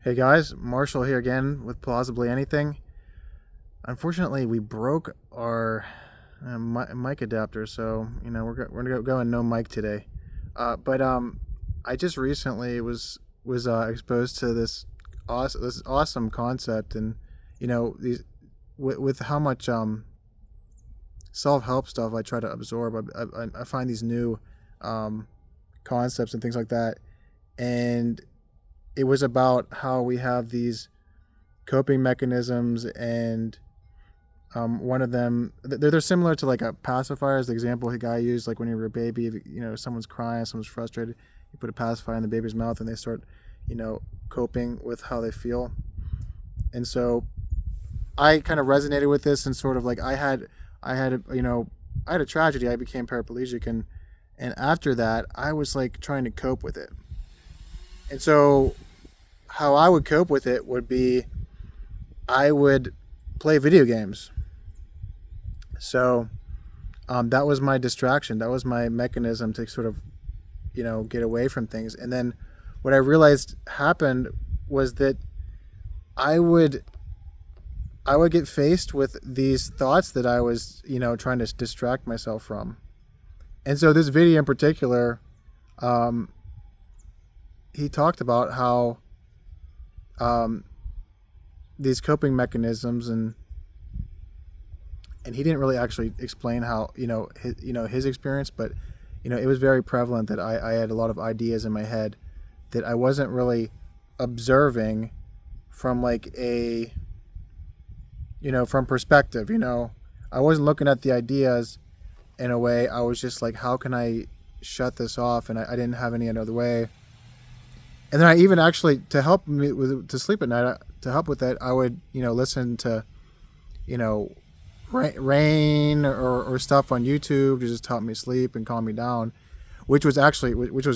Hey guys, Marshall here again with Plausibly Anything. Unfortunately, we broke our mic adapter, so we're gonna go no mic today. But I just recently was exposed to this awesome concept, and these with how much self help stuff I try to absorb. I find these new um, concepts and things like that, and it was about how we have these coping mechanisms, and one of them they're similar to like a pacifier, as the example the guy used, like when you're a baby, if, someone's crying, someone's frustrated, you put a pacifier in the baby's mouth and they start coping with how they feel. And so I kind of resonated with this, and sort of like I had a tragedy. I became paraplegic, and after that I was like trying to cope with it. And so how I would cope with it would be I would play video games. So that was my distraction. That was my mechanism to sort of, get away from things. And then what I realized happened was that I would I would get faced with these thoughts that I was, trying to distract myself from. And so this video in particular, um, he talked about how um, these coping mechanisms, and he didn't really actually explain how his experience, but it was very prevalent that I had a lot of ideas in my head that I wasn't really observing from like a from perspective. I wasn't looking at the ideas in a way. I was just like, how can I shut this off? And I didn't have any other way. And then I even actually, to help me to sleep at night, to help with that, I would listen to you know rain or stuff on YouTube to just help me sleep and calm me down, which was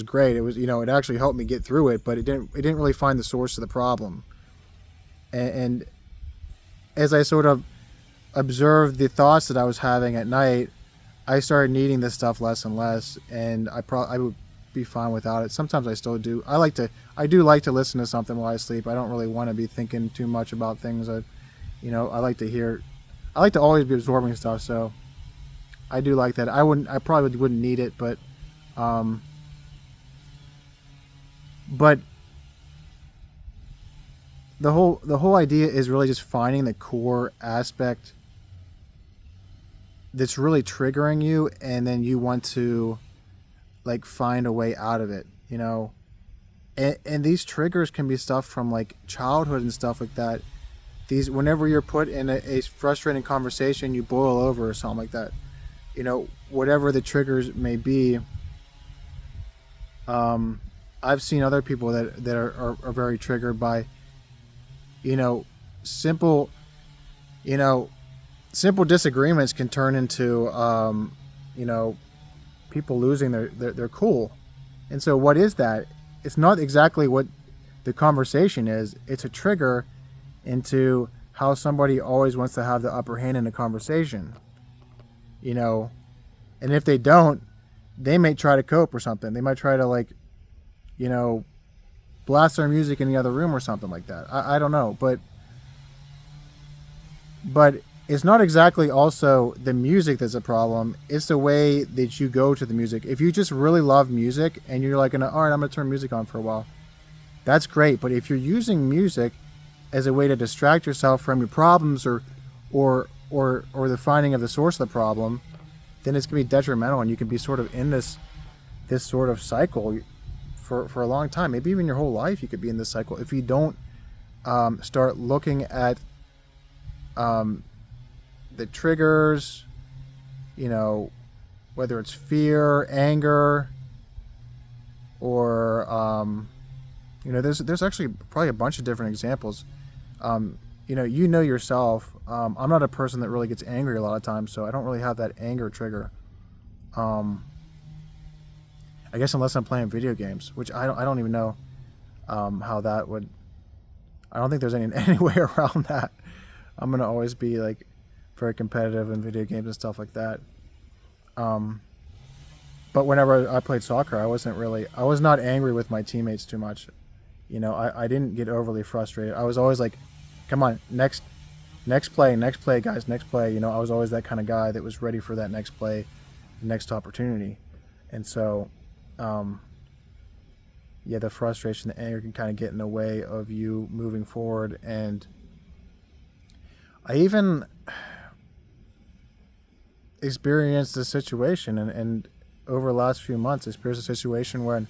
great. It was, it actually helped me get through it, but it didn't really find the source of the problem. And as I sort of observed the thoughts that I was having at night, I started needing this stuff less and less, and I would be fine without it. Sometimes I still do. I do like to listen to something while I sleep. I don't really want to be thinking too much about things. I like to hear. I like to always be absorbing stuff, so I do like that. I probably wouldn't need it, um, but the whole idea is really just finding the core aspect that's really triggering you, and then you want to like find a way out of it. And these triggers can be stuff from like childhood and stuff like that. These, whenever you're put in a frustrating conversation, you boil over or something like that. Whatever the triggers may be. I've seen other people that are very triggered by you know simple you know simple disagreements can turn into you know people losing their cool. And so what is that? It's not exactly what the conversation is. It's a trigger into how somebody always wants to have the upper hand in a conversation. you know and if they don't, they may try to cope or something. They might try to, like, you know blast their music in the other room or something like that. I don't know, but it's not exactly also the music that's a problem. It's the way that you go to the music. If you just really love music and you're like, all right, I'm gonna turn music on for a while, that's great. But if you're using music as a way to distract yourself from your problems, or the finding of the source of the problem, then it's gonna be detrimental, and you can be sort of in this sort of cycle for a long time. Maybe even your whole life you could be in this cycle if you don't start looking at um, the triggers, you know, whether it's fear, anger, or there's actually probably a bunch of different examples. Yourself. I'm not a person that really gets angry a lot of times, so I don't really have that anger trigger. Um, I guess unless I'm playing video games, which I don't even know how that would. I don't think there's any way around that. I'm gonna always be like very competitive in video games and stuff like that. Um, but whenever I played soccer, I was not angry with my teammates too much. I didn't get overly frustrated. I was always like, come on, next play, guys, next play. I was always that kind of guy that was ready for that next play, next opportunity. And so, um, yeah, the frustration, the anger can kind of get in the way of you moving forward. And I even experienced this situation, and over the last few months, experienced a situation when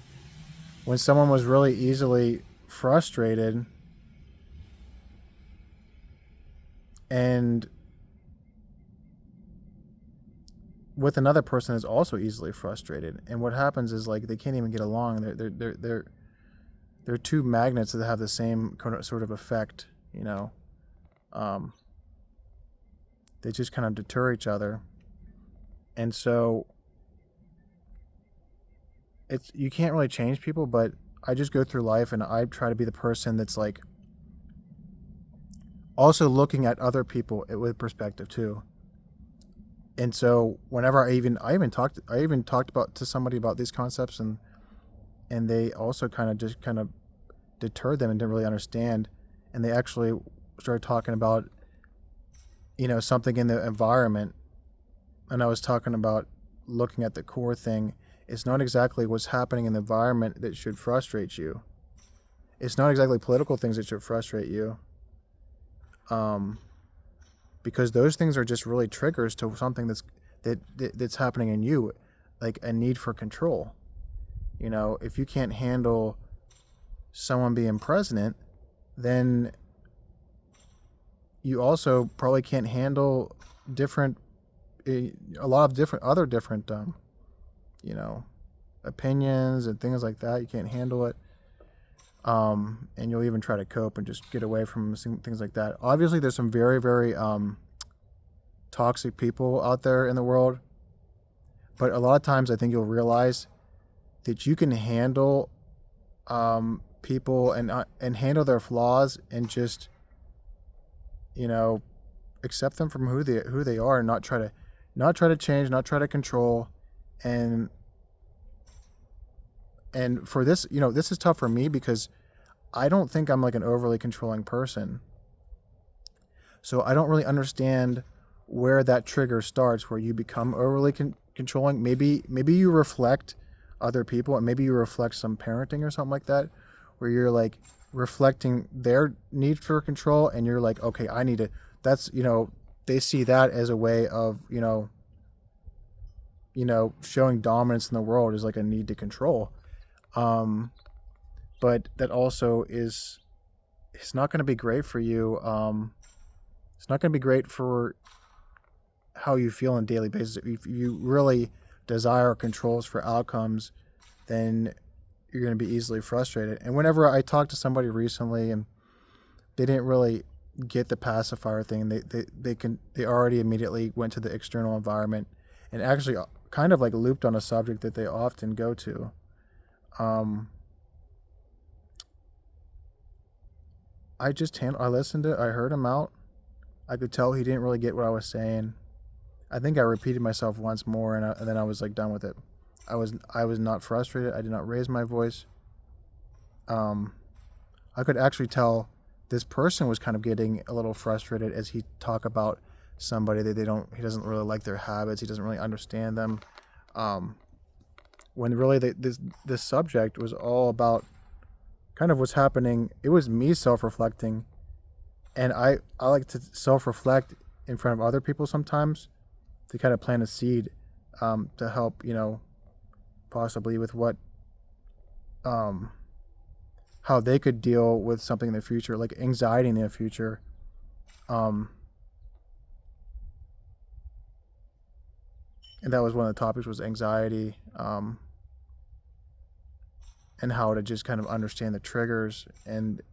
someone was really easily frustrated, and with another person is also easily frustrated. And what happens is, like, they can't even get along. They're two magnets that have the same sort of effect. Um, they just kind of deter each other. And so you can't really change people, but I just go through life and I try to be the person that's like also looking at other people with perspective too. And so whenever I even talked about to somebody about these concepts, and they also kind of deterred them and didn't really understand, and they actually started talking about something in the environment, and I was talking about looking at the core thing. It's not exactly what's happening in the environment that should frustrate you. It's not exactly political things that should frustrate you. Because those things are just really triggers to something that's happening in you, like a need for control. If you can't handle someone being president, then you also probably can't handle a lot of different opinions and things like that. You can't handle it. And you'll even try to cope and just get away from things like that. Obviously, there's some very, very toxic people out there in the world, but a lot of times I think you'll realize that you can handle people and handle their flaws and just accept them from who they are, and not try to change, not try to control. And for this, this is tough for me because I don't think I'm like an overly controlling person. So I don't really understand where that trigger starts, where you become overly controlling. Maybe you reflect other people, and maybe you reflect some parenting or something like that, where you're like reflecting their need for control, and you're like, okay, I need to. That's they see that as a way of showing dominance in the world is like a need to control. But that also it's not going to be great for you. It's not going to be great for how you feel on a daily basis. If you really desire controls for outcomes, then you're going to be easily frustrated. And whenever I talked to somebody recently and they didn't really get the pacifier thing, they already immediately went to the external environment and actually kind of like looped on a subject that they often go to. I listened to it, I heard him out. I could tell he didn't really get what I was saying. I think I repeated myself once more, and then I was like done with it. I was not frustrated. I did not raise my voice. I could actually tell this person was kind of getting a little frustrated as he talked about somebody that he doesn't really like their habits. He doesn't really understand them. When really this subject was all about kind of what's happening. It was me self-reflecting, and I like to self-reflect in front of other people sometimes to kind of plant a seed, to help possibly with what how they could deal with something in the future, like anxiety in the future. And that was one of the topics, was anxiety, and how to just kind of understand the triggers. And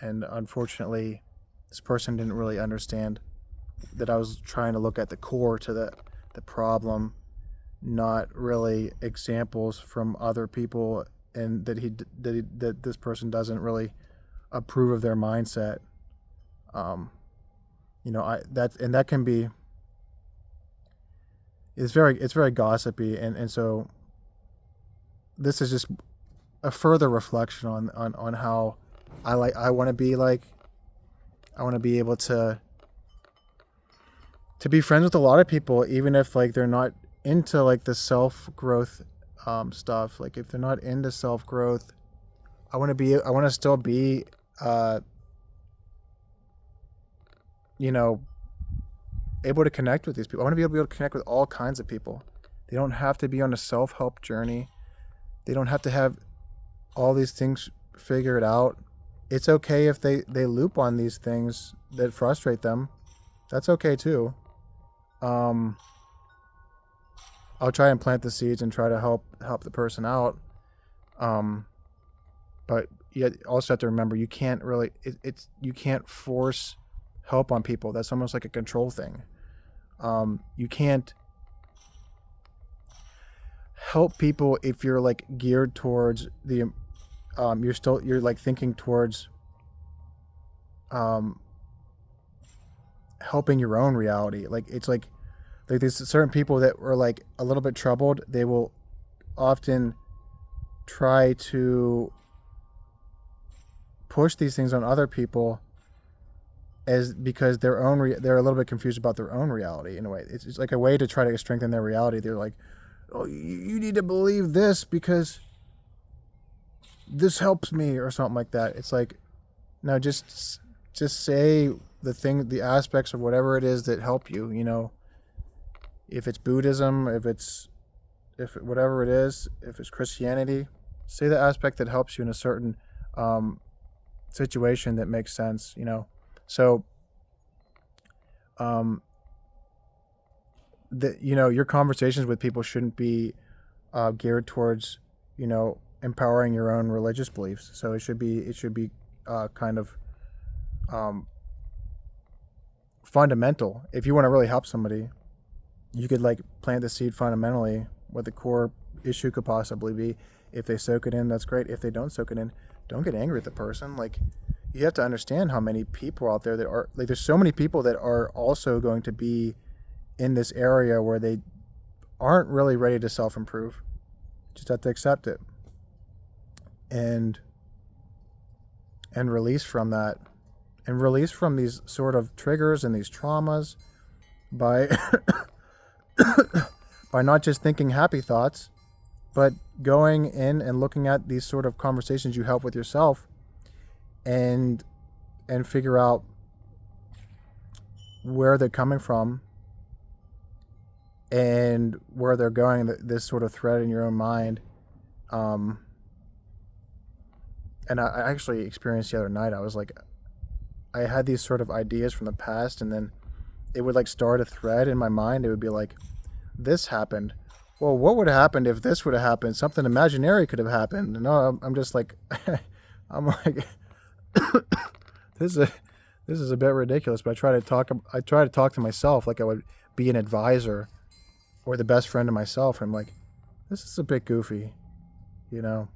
unfortunately, this person didn't really understand that I was trying to look at the core to the problem, not really examples from other people, and that this person doesn't really approve of their mindset. That can be, it's very gossipy, and so this is just a further reflection on how I want to be like. I want to be able to be friends with a lot of people, even if like they're not into like the self growth stuff. Like if they're not into self growth, I want to still be uh, you know, able to connect with these people. I want to be able to connect with all kinds of people. They don't have to be on a self help journey. They don't have to have all these things figured out. It's okay if they loop on these things that frustrate them. That's okay too. Um, I'll try and plant the seeds and try to help the person out. Um, but you also have to remember you can't really it's you can't force help on people. That's almost like a control thing. You can't help people if you're like geared towards the you're like thinking towards um helping your own reality. Like it's like there's certain people that were like a little bit troubled. They will often try to push these things on other people as because they're a little bit confused about their own reality in a way. It's like a way to try to strengthen their reality. They're like, oh, you need to believe this because this helps me or something like that. It's like, no, just say the aspects of whatever it is that help you. You know, if it's Buddhism, if whatever it is, if it's Christianity, say the aspect that helps you in a certain um, situation that makes sense. You know, so um, that your conversations with people shouldn't be geared towards empowering your own religious beliefs. So it should be kind of um, fundamental. If you want to really help somebody, you could like plant the seed fundamentally. What the core issue could possibly be. If they soak it in, that's great. If they don't soak it in, don't get angry at the person. Like you have to understand how many people out there that are like there's so many people that are also going to be in this area where they aren't really ready to self-improve. Just have to accept it and release from that and release from these sort of triggers and these traumas by by not just thinking happy thoughts, but going in and looking at these sort of conversations you have with yourself and figure out where they're coming from and where they're going, this sort of thread in your own mind. Um, and I actually experienced the other night, I was like, I had these sort of ideas from the past, and then it would like start a thread in my mind. It would be like, this happened. Well, what would have happened if this would have happened? Something imaginary could have happened. No, I'm just like, I'm like, this is a bit ridiculous. But I try to talk to myself like I would be an advisor or the best friend of myself. I'm like, this is a bit goofy, you know.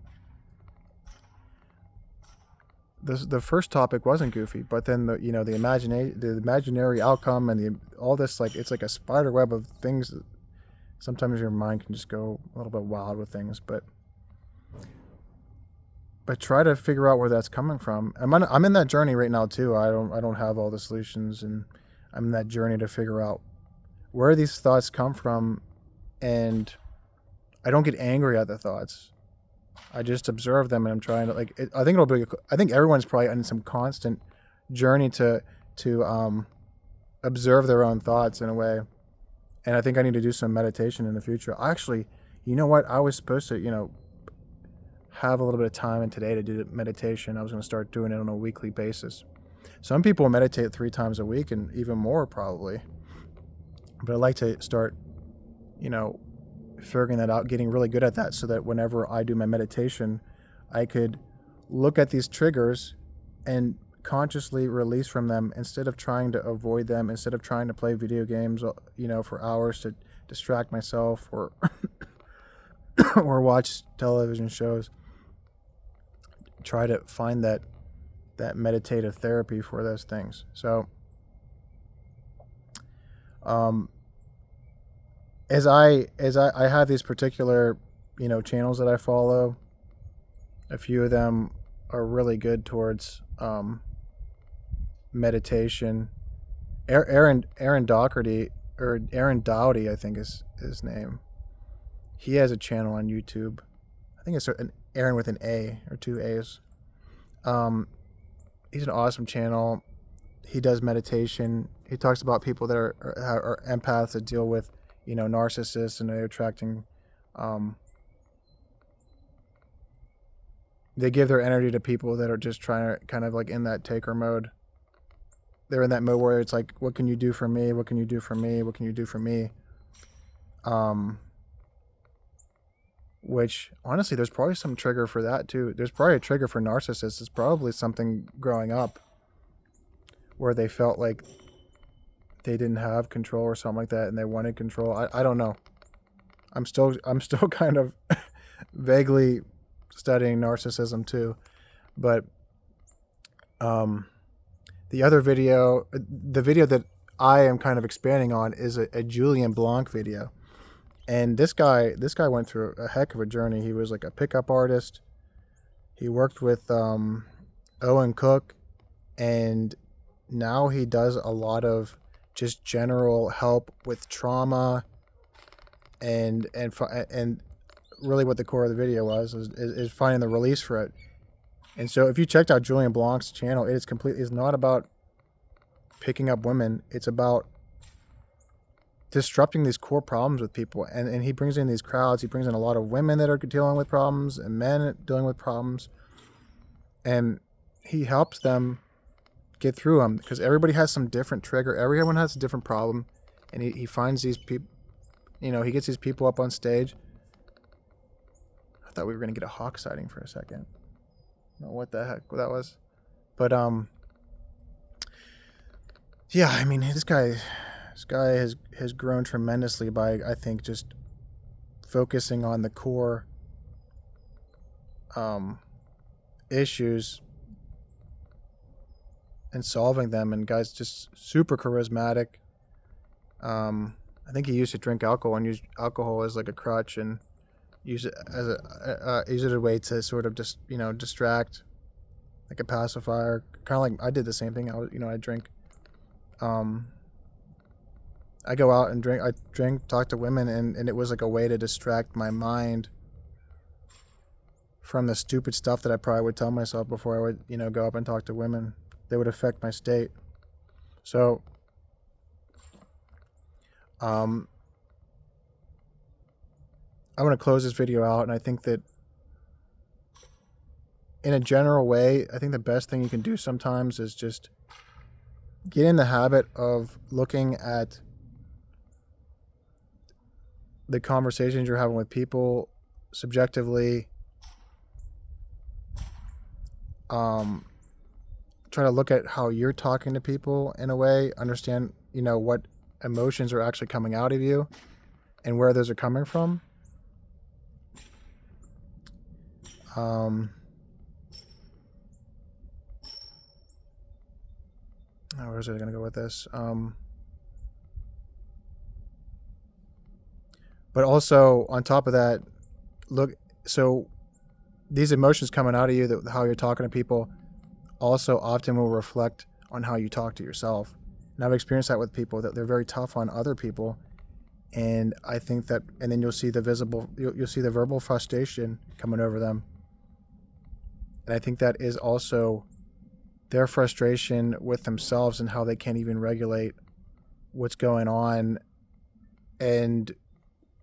The first topic wasn't goofy, but then the imaginary outcome and all this, like it's like a spider web of things. Sometimes your mind can just go a little bit wild with things, but try to figure out where that's coming from. I'm in that journey right now too. I don't have all the solutions, and I'm in that journey to figure out where these thoughts come from, and I don't get angry at the thoughts. I just observe them, and I'm trying to I think everyone's probably on some constant journey to observe their own thoughts in a way. And I think I need to do some meditation in the future. Actually, you know what? I was supposed to, have a little bit of time in today to do meditation. I was going to start doing it on a weekly basis. Some people meditate 3 times a week and even more probably. But I'd like to start, figuring that out, getting really good at that so that whenever I do my meditation, I could look at these triggers and consciously release from them instead of trying to avoid them, instead of trying to play video games, for hours to distract myself or or watch television shows. Try to find that meditative therapy for those things. So as I have these particular channels that I follow, A few of them are really good towards meditation. Aaron Doherty, or Aaron Dowdy, I think is his name. He has a channel on YouTube. I think it's an Aaron with an A or two A's. He's an awesome channel. He does meditation. He talks about people that are empaths that deal with, narcissists, and they're attracting. They give their energy to people that are just trying to kind of like in that taker mode. They're in that mode where it's like, what can you do for me? What can you do for me? What can you do for me? Which honestly, there's probably some trigger for that too. There's probably a trigger for narcissists. It's probably something growing up where they felt like they didn't have control or something like that, and they wanted control. I don't know. I'm still kind of vaguely studying narcissism too, but the other video, the video that I am kind of expanding on, is a Julian Blanc video. And this guy went through a heck of a journey. He was like a pickup artist. He worked with Owen Cook, and now he does a lot of just general help with trauma, and really what the core of the video was is finding the release for it. And so if you checked out Julian Blanc's channel, it's not about picking up women. It's about disrupting these core problems with people. And he brings in these crowds. He brings in a lot of women that are dealing with problems and men dealing with problems. And he helps them get through them, because everybody has some different trigger. Everyone has a different problem. And he finds these people, he gets these people up on stage. I thought we were going to get a hawk sighting for a second. I don't know what the heck that was. But, yeah, I mean, this guy has grown tremendously by, I think, just focusing on the core issues and solving them. And guy's just super charismatic. I think he used to drink alcohol and use alcohol as like a crutch, and use it as a way to sort of just distract, like a pacifier. Kind of like I did the same thing. I drink. I go out and drink, talk to women, and it was like a way to distract my mind from the stupid stuff that I probably would tell myself before I would, go up and talk to women. They would affect my state. So, I'm going to close this video out, and I think that in a general way, I think the best thing you can do sometimes is just get in the habit of looking at the conversations you're having with people subjectively. Try to look at how you're talking to people in a way, understand, what emotions are actually coming out of you and where those are coming from. Where's it going to go with this? But also, on top of that, so these emotions coming out of you, how you're talking to people, also often will reflect on how you talk to yourself. And I've experienced that with people, that they're very tough on other people. And I think that, and then you'll see the verbal frustration coming over them. And I think that is also their frustration with themselves and how they can't even regulate what's going on and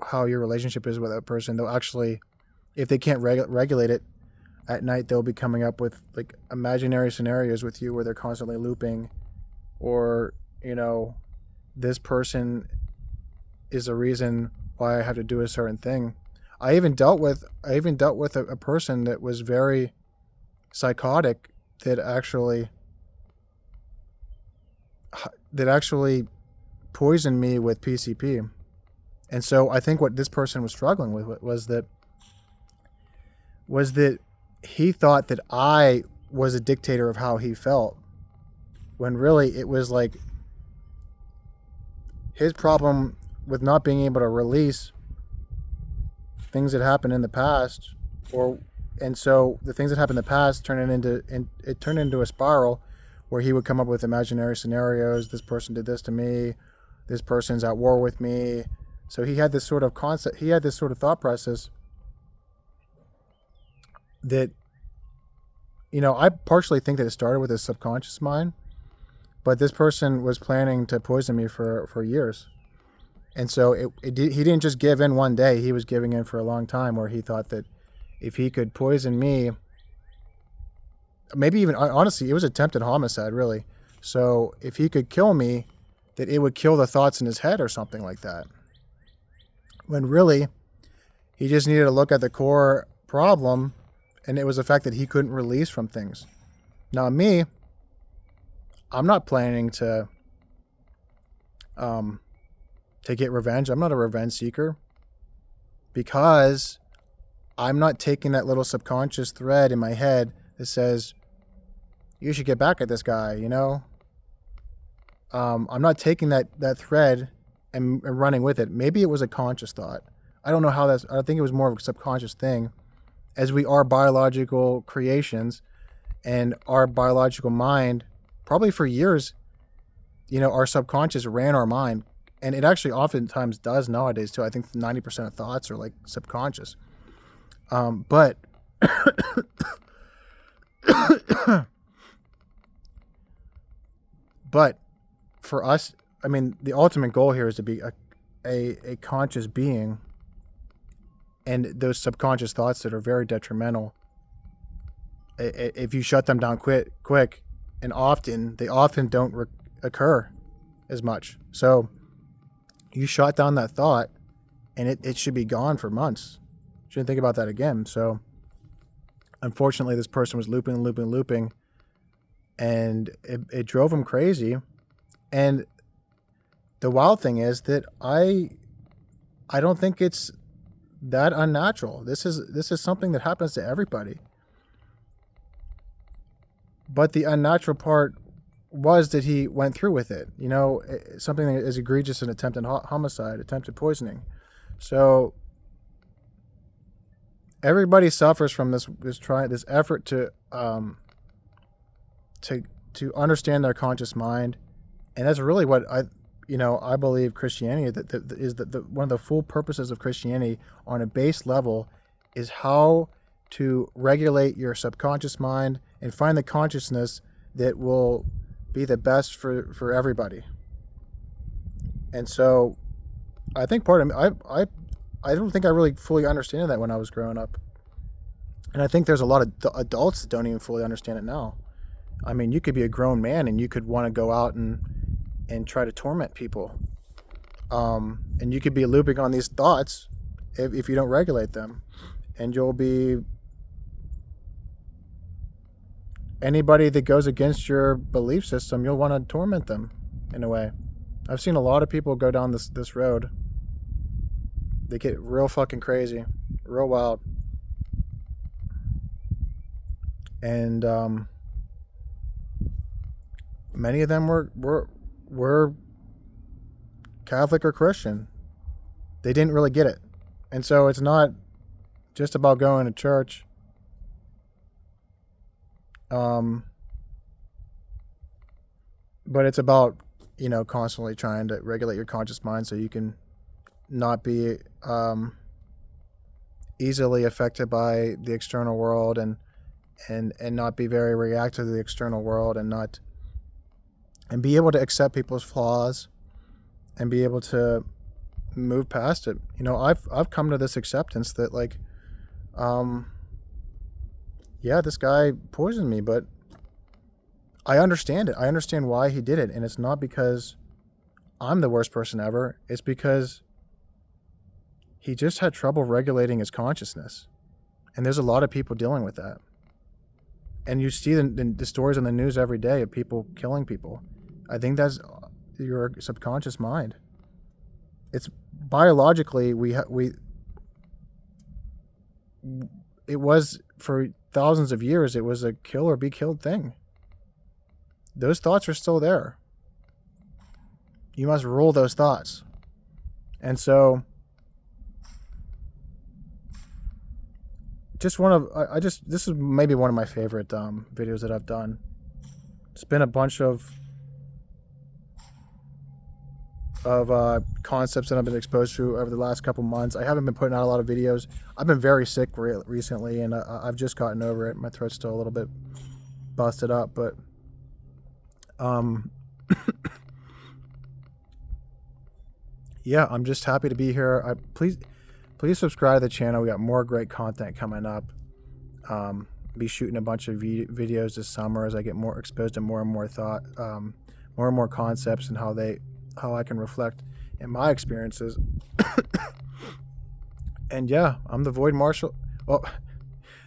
how your relationship is with that person. They'll actually, if they can't regulate it at night, they'll be coming up with like imaginary scenarios with you where they're constantly looping, or, this person is the reason why I have to do a certain thing. I even dealt with a person that was very psychotic, that actually poisoned me with PCP. And so I think what this person was struggling with was that he thought that I was a dictator of how he felt, when really it was like his problem with not being able to release things that happened in the past, or and so the things that happened in the past it turned into a spiral where he would come up with imaginary scenarios. This person did this to me. This person's at war with me. So he had this sort of concept. He had this sort of thought process that, I partially think that it started with his subconscious mind, but this person was planning to poison me for years. And so he didn't just give in one day. He was giving in for a long time, where he thought that if he could poison me, maybe even, honestly, it was attempted homicide, really. So if he could kill me, that it would kill the thoughts in his head or something like that. When really, he just needed to look at the core problem, and it was the fact that he couldn't release from things. Now, me, I'm not planning to get revenge. I'm not a revenge seeker, because I'm not taking that little subconscious thread in my head that says, you should get back at this guy, I'm not taking that thread and running with it. Maybe it was a conscious thought. I don't know how I think it was more of a subconscious thing, as we are biological creations, and our biological mind, probably for years, our subconscious ran our mind. And it actually oftentimes does nowadays too. I think 90% of thoughts are like subconscious. But but for us, I mean, the ultimate goal here is to be a conscious being, and those subconscious thoughts that are very detrimental, if you shut them down quick and often, they often don't occur as much. So you shot down that thought, and it should be gone for months. Shouldn't think about that again. So unfortunately, this person was looping, and it drove him crazy. And the wild thing is that I don't think it's that unnatural. This is something that happens to everybody. But the unnatural part was that he went through with it. Something that is egregious, an attempted homicide, attempted poisoning. So everybody suffers from this effort to understand their conscious mind, and that's really what I believe Christianity that is one of the full purposes of Christianity on a base level is how to regulate your subconscious mind and find the consciousness that will be the best for everybody. And so I think part of me, I don't think I really fully understood that when I was growing up. And I think there's a lot of adults that don't even fully understand it now. I mean, you could be a grown man and you could want to go out and try to torment people. And you could be looping on these thoughts if you don't regulate them. And you'll be anybody that goes against your belief system, you'll want to torment them in a way. I've seen a lot of people go down this road. They get real fucking crazy, real wild. And many of them were Catholic or Christian. They didn't really get it. And so it's not just about going to church. But it's about, constantly trying to regulate your conscious mind so you can not be easily affected by the external world and not be very reactive to the external world and be able to accept people's flaws and be able to move past it. I've come to this acceptance that this guy poisoned me, but I understand it. I understand why he did it. And it's not because I'm the worst person ever. It's because he just had trouble regulating his consciousness. And there's a lot of people dealing with that. And you see the stories on the news every day of people killing people. I think that's your subconscious mind. It's biologically, it was for thousands of years, it was a kill or be killed thing. Those thoughts are still there. You must rule those thoughts. And so just one of I just this is maybe one of my favorite videos that I've done. It's been a bunch of concepts that I've been exposed to over the last couple months. I haven't been putting out a lot of videos. I've been very sick recently, and I've just gotten over it. My throat's still a little bit busted up, but yeah, I'm just happy to be here. Please subscribe to the channel. We got more great content coming up. Be shooting a bunch of videos this summer as I get more exposed to more and more thought, more and more concepts, and how I can reflect in my experiences. And yeah, I'm the Void Marshal. Well,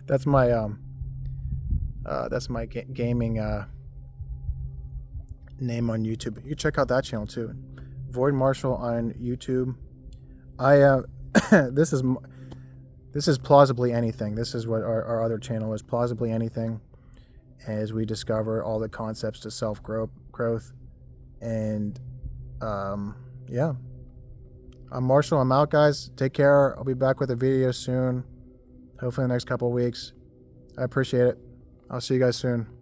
that's my gaming name on YouTube. You can check out that channel too, Void Marshal on YouTube. This is Plausibly Anything. This is what our other channel is, Plausibly Anything, as we discover all the concepts to self-growth. And yeah, I'm Marshall. I'm out, guys. Take care. I'll be back with a video soon, hopefully in the next couple of weeks. I appreciate it. I'll see you guys soon.